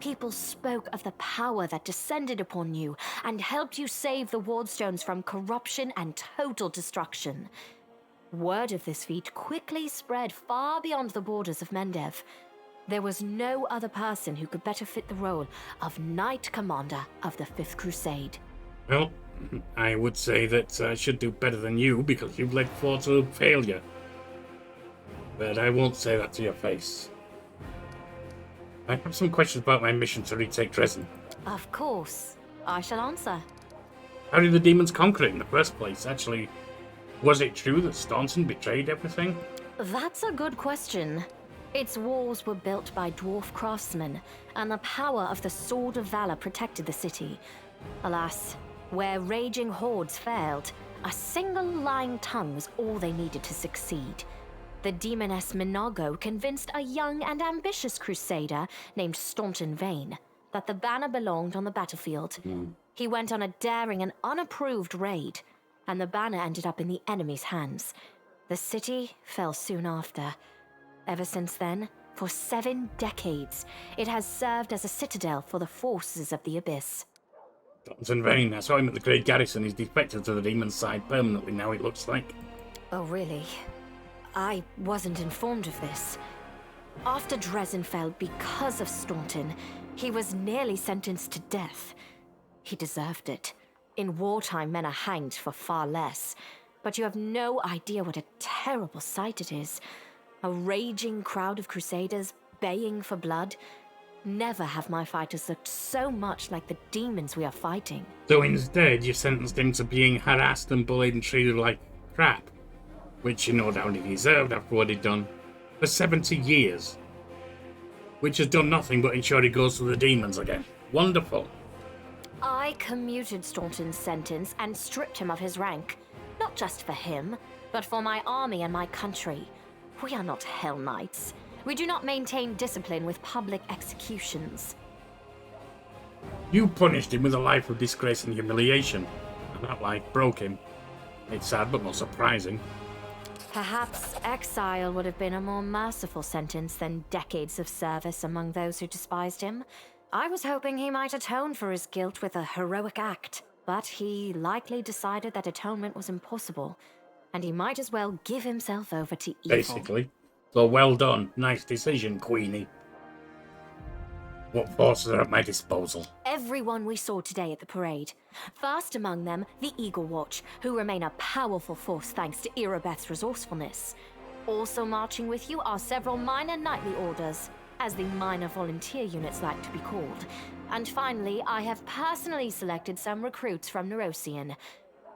People spoke of the power that descended upon you and helped you save the Wardstones from corruption and total destruction. Word of this feat quickly spread far beyond the borders of Mendev. There was no other person who could better fit the role of Knight Commander of the Fifth Crusade. Well, I would say that I should do better than you because you've led 4 to failure. But I won't say that to your face. I have some questions about my mission to retake Dresden. Of course. I shall answer. How did the demons conquer it in the first place? Actually, was it true that Staunton betrayed everything? That's a good question. Its walls were built by dwarf craftsmen, and the power of the Sword of Valor protected the city. Alas, where raging hordes failed, a single lying tongue was all they needed to succeed. The demoness Minago convinced a young and ambitious crusader named Staunton Vane that the banner belonged on the battlefield. He went on a daring and unapproved raid, and the banner ended up in the enemy's hands. The city fell soon after. Ever since then, for 7 decades, it has served as a citadel for the forces of the Abyss. Staunton Vane, I saw him at the Great Garrison. He's defected to the demon's side permanently now, it looks like. Oh, really? I wasn't informed of this. After Dresden fell because of Staunton, he was nearly sentenced to death. He deserved it. In wartime, men are hanged for far less. But you have no idea what a terrible sight it is. A raging crowd of crusaders baying for blood. Never have my fighters looked so much like the demons we are fighting. So instead, you sentenced him to being harassed and bullied and treated like crap. Which you no doubt he deserved after what he'd done, for 70 years. Which has done nothing but ensure he goes to the demons again. Wonderful. I commuted Staunton's sentence and stripped him of his rank. Not just for him, but for my army and my country. We are not Hell Knights. We do not maintain discipline with public executions. You punished him with a life of disgrace and humiliation. And that life broke him. It's sad but not surprising. Perhaps exile would have been a more merciful sentence than decades of service among those who despised him. I was hoping he might atone for his guilt with a heroic act, but he likely decided that atonement was impossible, and he might as well give himself over to evil. Basically. So well done. Nice decision, Queenie. What forces are at my disposal? Everyone we saw today at the parade. First among them, the Eagle Watch, who remain a powerful force thanks to Irabeth's resourcefulness. Also marching with you are several minor knightly orders, as the minor volunteer units like to be called. And finally, I have personally selected some recruits from Neurosian.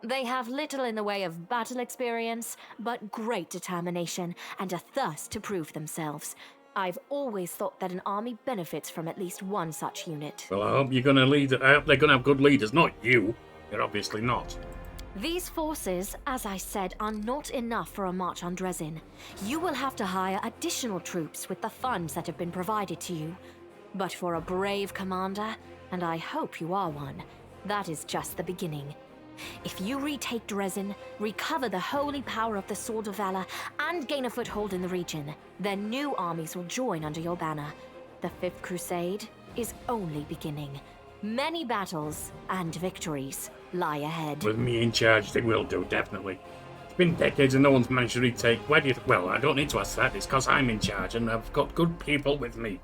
They have little in the way of battle experience, but great determination and a thirst to prove themselves. I've always thought that an army benefits from at least one such unit. Well, I hope you're going to lead. I hope they're going to have good leaders, not you. You're obviously not. These forces, as I said, are not enough for a march on Dresden. You will have to hire additional troops with the funds that have been provided to you. But for a brave commander, and I hope you are one, that is just the beginning. If you retake Dresden, recover the holy power of the Sword of Valor, and gain a foothold in the region, then new armies will join under your banner. The Fifth Crusade is only beginning. Many battles and victories lie ahead. With me in charge, they will do, definitely. It's been decades and no one's managed to retake. Why do you... Well, I don't need to ask that. It's because I'm in charge and I've got good people with me.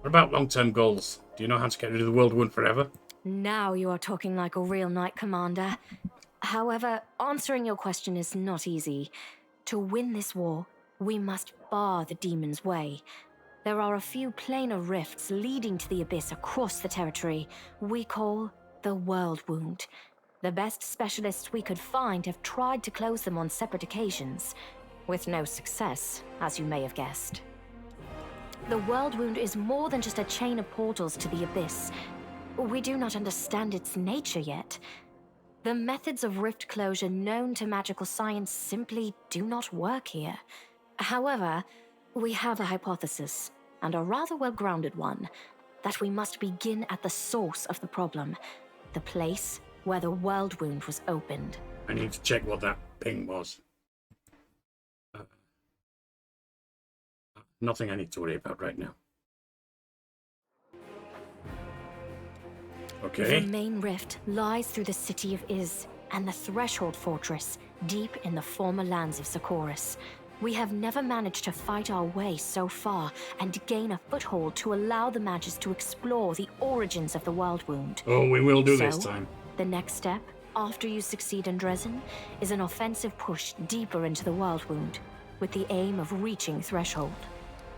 What about long-term goals? Do you know how to get rid of the world wound forever? Now you are talking like a real knight commander. However, answering your question is not easy. To win this war, we must bar the demon's way. There are a few planar rifts leading to the abyss across the territory we call the world wound. The best specialists we could find have tried to close them on separate occasions, with no success, as you may have guessed. The world wound is more than just a chain of portals to the abyss. We do not understand its nature yet. The methods of rift closure known to magical science simply do not work here. However, we have a hypothesis, and a rather well-grounded one, that we must begin at the source of the problem, the place where the world wound was opened. I need to check what that ping was. Nothing I need to worry about right now. Okay. The main rift lies through the city of Iz and the Threshold Fortress, deep in the former lands of Sarkorians. We have never managed to fight our way so far and gain a foothold to allow the mages to explore the origins of the world wound. Oh, we will do this time. The next step, after you succeed in Dresden, is an offensive push deeper into the world wound, with the aim of reaching Threshold.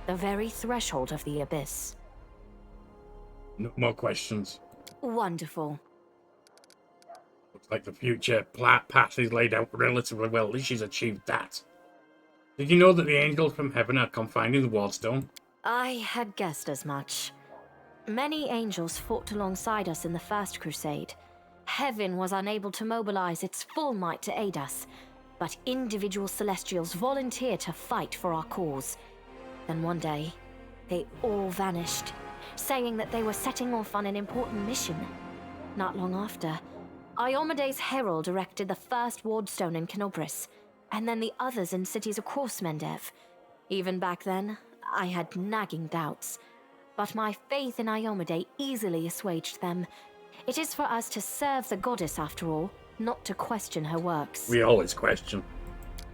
The very threshold of the abyss. No more questions. Wonderful. Looks like the future path is laid out relatively well. At least she's achieved that. Did you know that the angels from heaven are confined in the Wardstone? I had guessed as much. Many angels fought alongside us in the First Crusade. Heaven was unable to mobilize its full might to aid us, but individual celestials volunteered to fight for our cause. Then one day, they all vanished, saying that they were setting off on an important mission. Not long after, Iomede's herald erected the first wardstone in Kenobris, and then the others in cities across Mendev. Even back then, I had nagging doubts, but my faith in Iomede easily assuaged them. It is for us to serve the goddess after all, not to question her works. We always question.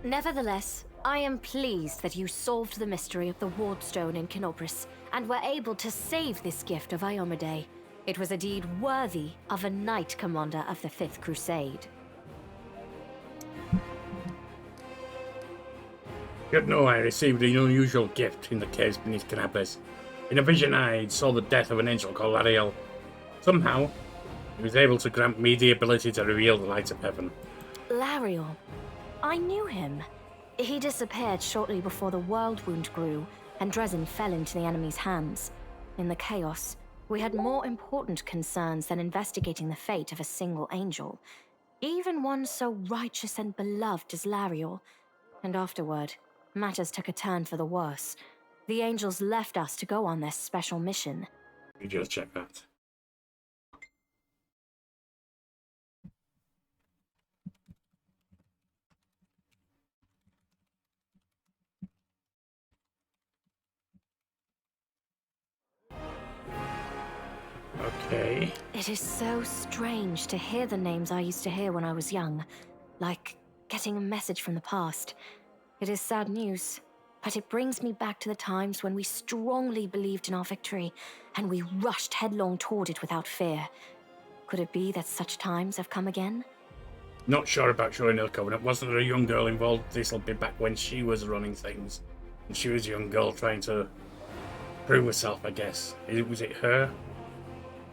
Nevertheless, I am pleased that you solved the mystery of the wardstone in Kenobris and were able to save this gift of Iomede. It was a deed worthy of a knight commander of the Fifth Crusade. You know, I received an unusual gift in the caves beneath Canapes. In a vision, I saw the death of an angel called Ariel. Somehow, he was able to grant me the ability to reveal the light of heaven. Lariel. I knew him. He disappeared shortly before the world wound grew, and Dresden fell into the enemy's hands. In the chaos, we had more important concerns than investigating the fate of a single angel. Even one so righteous and beloved as Lariel. And afterward, matters took a turn for the worse. The angels left us to go on their special mission. You just check that. It is so strange to hear the names I used to hear when I was young, like getting a message from the past. It is sad news, but it brings me back to the times when we strongly believed in our victory, and we rushed headlong toward it without fear. Could it be that such times have come again? Not sure about Shoring Hill Covenant. Wasn't there a young girl involved? This'll be back when she was running things. And she was a young girl trying to prove herself, I guess. Was it her?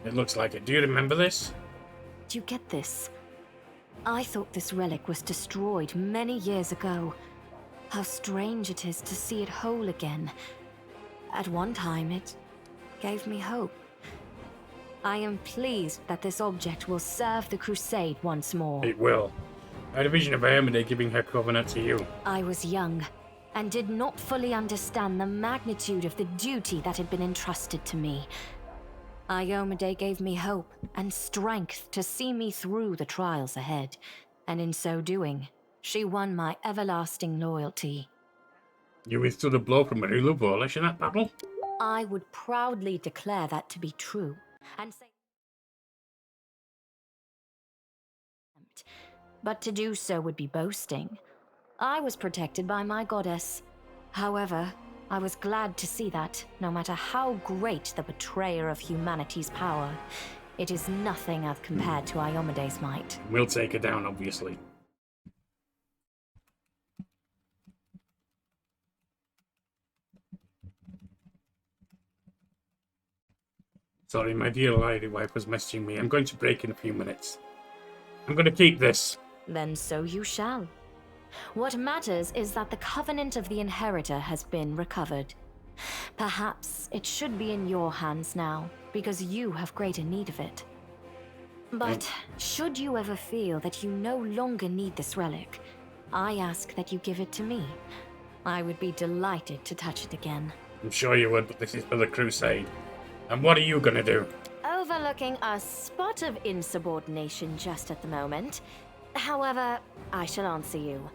It looks like it. Do you remember this? Do you get this? I thought this relic was destroyed many years ago. How strange it is to see it whole again. At one time, it gave me hope. I am pleased that this object will serve the Crusade once more. It will. I had a vision of Iomade giving her covenant to you. I was young, and did not fully understand the magnitude of the duty that had been entrusted to me. Iomade gave me hope and strength to see me through the trials ahead, and in so doing, she won my everlasting loyalty. You withstood a blow from Marulu Polish in that battle? I would proudly declare that to be true, and say... But to do so would be boasting. I was protected by my goddess. However, I was glad to see that, no matter how great the betrayer of humanity's power, it is nothing as compared to Iomade's might. We'll take her down, obviously. Sorry, my dear lady wife was messaging me. I'm going to break in a few minutes. I'm going to keep this. Then so you shall. What matters is that the Covenant of the Inheritor has been recovered. Perhaps it should be in your hands now, because you have greater need of it. But should you ever feel that you no longer need this relic, I ask that you give it to me. I would be delighted to touch it again. I'm sure you would, but this is for the Crusade. And what are you going to do? Overlooking a spot of insubordination just at the moment. However, I shall answer you.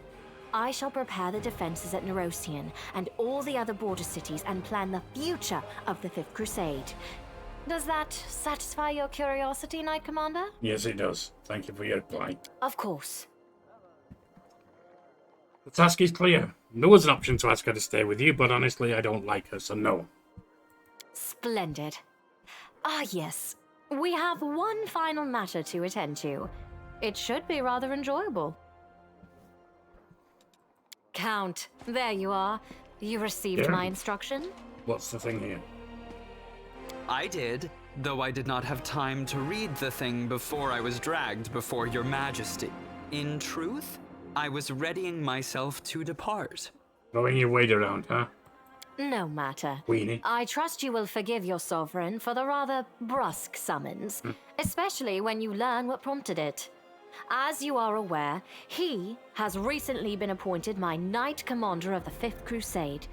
I shall prepare the defenses at Nerosian and all the other border cities and plan the future of the Fifth Crusade. Does that satisfy your curiosity, Knight Commander? Yes, it does. Thank you for your reply. Of course. The task is clear. There was an option to ask her to stay with you, but honestly, I don't like her, so no. Splendid. Ah, yes. We have one final matter to attend to. It should be rather enjoyable. Count, there you are. You received my instruction? What's the thing here? I did, though I did not have time to read the thing before I was dragged before your majesty. In truth, I was readying myself to depart. Throwing your weight around, huh? No matter. Weenie. I trust you will forgive your sovereign for the rather brusque summons, especially when you learn what prompted it. As you are aware, he has recently been appointed my Knight Commander of the Fifth Crusade.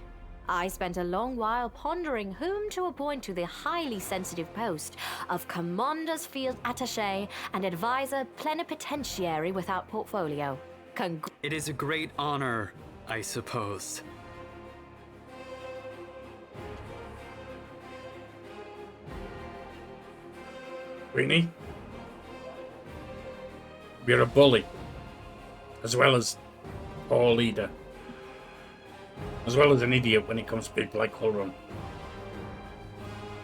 I spent a long while pondering whom to appoint to the highly sensitive post of Commander's Field Attaché and Advisor Plenipotentiary without portfolio. It is a great honor, I suppose. Weenie? You're a bully. As well as poor leader. As well as an idiot when it comes to people like Holron.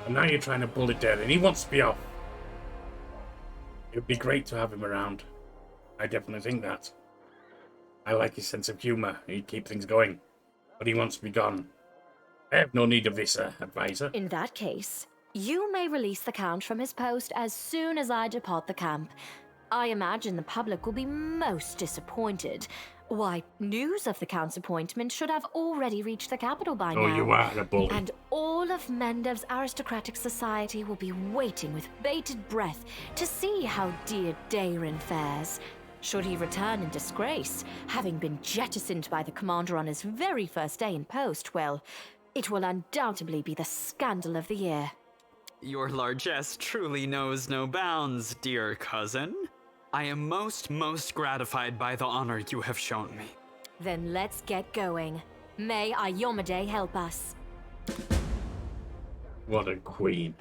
And now you're trying to bully Darren. He wants to be off. It would be great to have him around. I definitely think that. I like his sense of humour. He'd keep things going. But he wants to be gone. I have no need of this, advisor. In that case, you may release the Count from his post as soon as I depart the camp. I imagine the public will be most disappointed. Why, news of the Count's appointment should have already reached the capital by now. Oh, you are a bully. And all of Mendev's aristocratic society will be waiting with bated breath to see how dear Darren fares. Should he return in disgrace, having been jettisoned by the commander on his very first day in post, well, it will undoubtedly be the scandal of the year. Your largesse truly knows no bounds, dear cousin. I am most gratified by the honor you have shown me. Then let's get going. May Iomade help us. What a queen.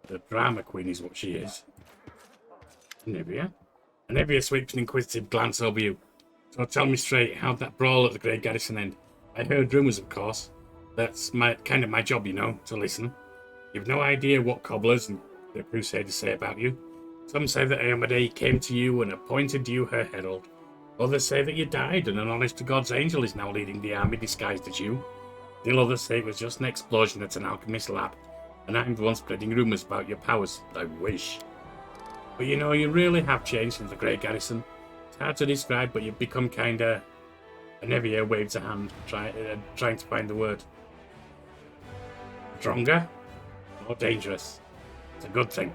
The drama queen is what she is. Anivia? Anivia sweeps an inquisitive glance over you. So tell me straight, how'd that brawl at the Great Garrison end? I heard rumours, of course. That's kind of my job, you know, to listen. You've no idea what cobblers and the Crusaders say about you. Some say that Iomedae came to you and appointed you her herald. Others say that you died and an honest-to-God's angel is now leading the army disguised as you. Still others say it was just an explosion at an alchemist's lab, and I'm the one spreading rumours about your powers. I wish. But you know, you really have changed since the Great Garrison. It's hard to describe, but you've become kinda... Anivia waves a hand, trying to find the word. Stronger? More dangerous. It's a good thing.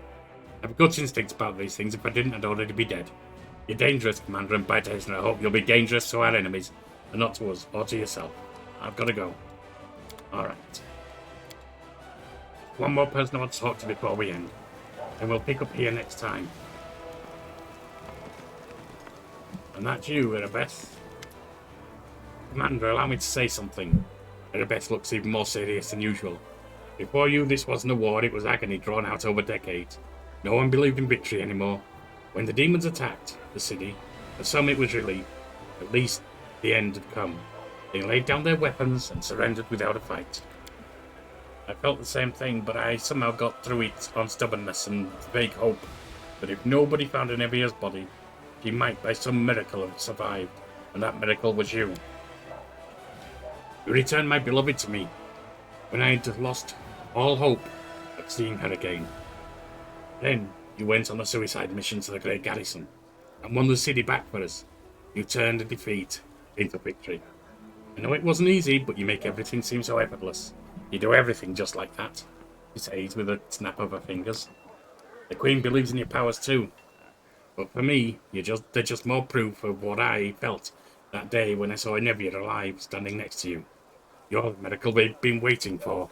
I have a gut instinct about these things. If I didn't, I'd already be dead. You're dangerous, Commander, and by taste, I hope you'll be dangerous to our enemies, and not to us, or to yourself. I've got to go. Alright. One more person I want to talk to before we end, and we'll pick up here next time. And that's you, Erebeth. Commander, allow me to say something. Erebeth looks even more serious than usual. Before you, this wasn't a war, it was agony drawn out over decades. No one believed in victory anymore. When the demons attacked the city, for some it was relief. At least the end had come. They laid down their weapons and surrendered without a fight. I felt the same thing, but I somehow got through it on stubbornness and vague hope that if nobody found Anivia's body, she might by some miracle have survived, and that miracle was you. You returned my beloved to me, when I had lost all hope of seeing her again. Then you went on a suicide mission to the Great Garrison, and won the city back for us. You turned a defeat into victory. I know it wasn't easy, but you make everything seem so effortless. You do everything just like that, she says with a snap of her fingers. The Queen believes in your powers too. But for me, they're just more proof of what I felt that day when I saw Anivia alive, standing next to you. You're the miracle they've been waiting for.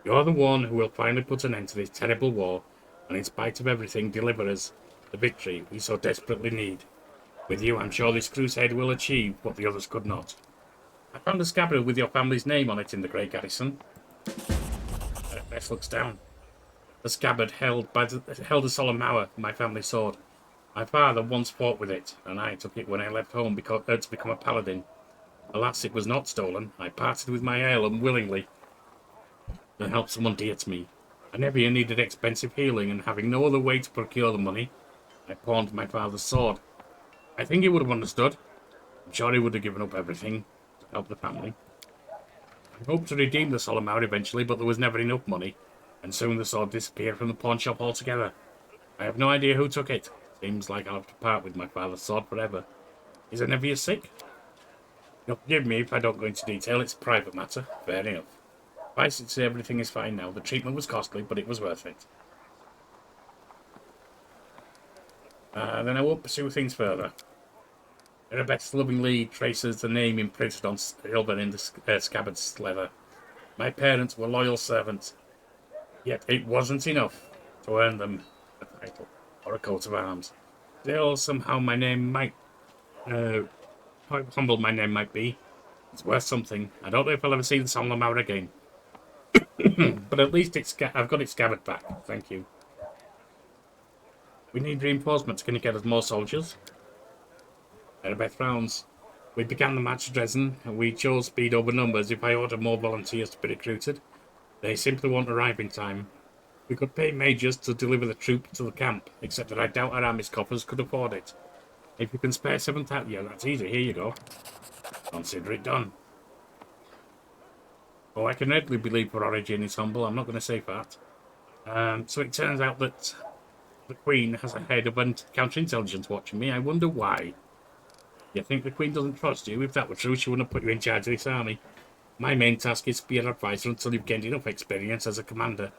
You're the one who will finally put an end to this terrible war, and in spite of everything, deliver us the victory we so desperately need. With you, I'm sure this crusade will achieve what the others could not. I found a scabbard with your family's name on it in the Great Garrison. Bess looks down. The scabbard held a solemn hour, my family's sword. My father once fought with it, and I took it when I left home to become a paladin. Alas, it was not stolen. I parted with my heirloom willingly to help someone dear to me. Anivia needed expensive healing, and having no other way to procure the money, I pawned my father's sword. I think he would have understood. I'm sure he would have given up everything to help the family. I hoped to redeem the solemn hour eventually, but there was never enough money, and soon the sword disappeared from the pawn shop altogether. I have no idea who took it. Seems like I'll have to part with my father's sword forever. Is Anivia sick? You'll forgive me if I don't go into detail, it's a private matter. Fair enough. Suffice it to say, everything is fine now. The treatment was costly, but it was worth it. Then I won't pursue things further. Erebeth lovingly traces the name imprinted on silver in the scabbard's leather. My parents were loyal servants, yet it wasn't enough to earn them a title or a coat of arms. Still, somehow my name might, how humble my name might be, it's worth something. I don't know if I'll ever see the solemn hour again. But at least I've got its scabbard back. Thank you. We need reinforcements. Can you get us more soldiers? Erebeth frowns. We began the march to Dresden, and we chose speed over numbers. If I order more volunteers to be recruited, they simply won't arrive in time. We could pay majors to deliver the troops to the camp, except that I doubt our army's coffers could afford it. If you can spare 7,000... Yeah, that's easy. Here you go. Consider it done. Oh, I can readily believe for Origin is humble. I'm not going to say that. So it turns out that the Queen has a head of counterintelligence watching me. I wonder why. You think the Queen doesn't trust you? If that were true, she wouldn't have put you in charge of this army. My main task is to be an advisor until you've gained enough experience as a commander.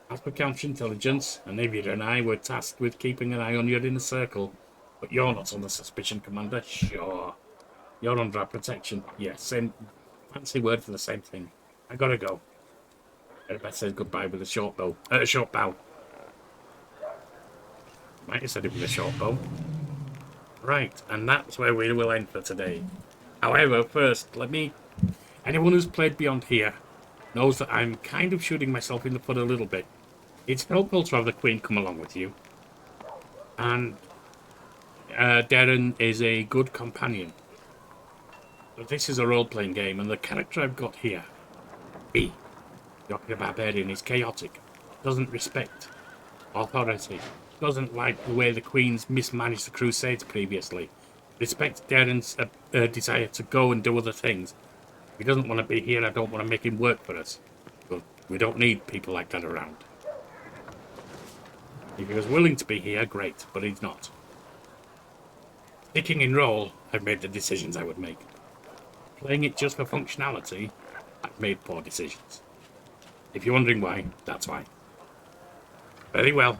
As for counterintelligence, Anivia and I were tasked with keeping an eye on your inner circle. But you're not under suspicion, Commander. Sure. You're under our protection. Yes, same fancy word for the same thing. I gotta go. Erebeth says goodbye with a short bow. Short bow. Might have said it with a short bow. Right, and that's where we will end for today. However, first, anyone who's played Beyond here knows that I'm kind of shooting myself in the foot a little bit. It's helpful to have the Queen come along with you. And Darren is a good companion. But this is a role-playing game, and the character I've got here, B, Yorkie the Barbarian, is chaotic, doesn't respect authority, doesn't like the way the Queen's mismanaged the Crusades previously, respects Darren's desire to go and do other things. He doesn't want to be here, I don't want to make him work for us. But we don't need people like that around. If he was willing to be here, great, but he's not. Sticking in role, I've made the decisions I would make. Playing it just for functionality, I've made poor decisions. If you're wondering why, that's why. Very well.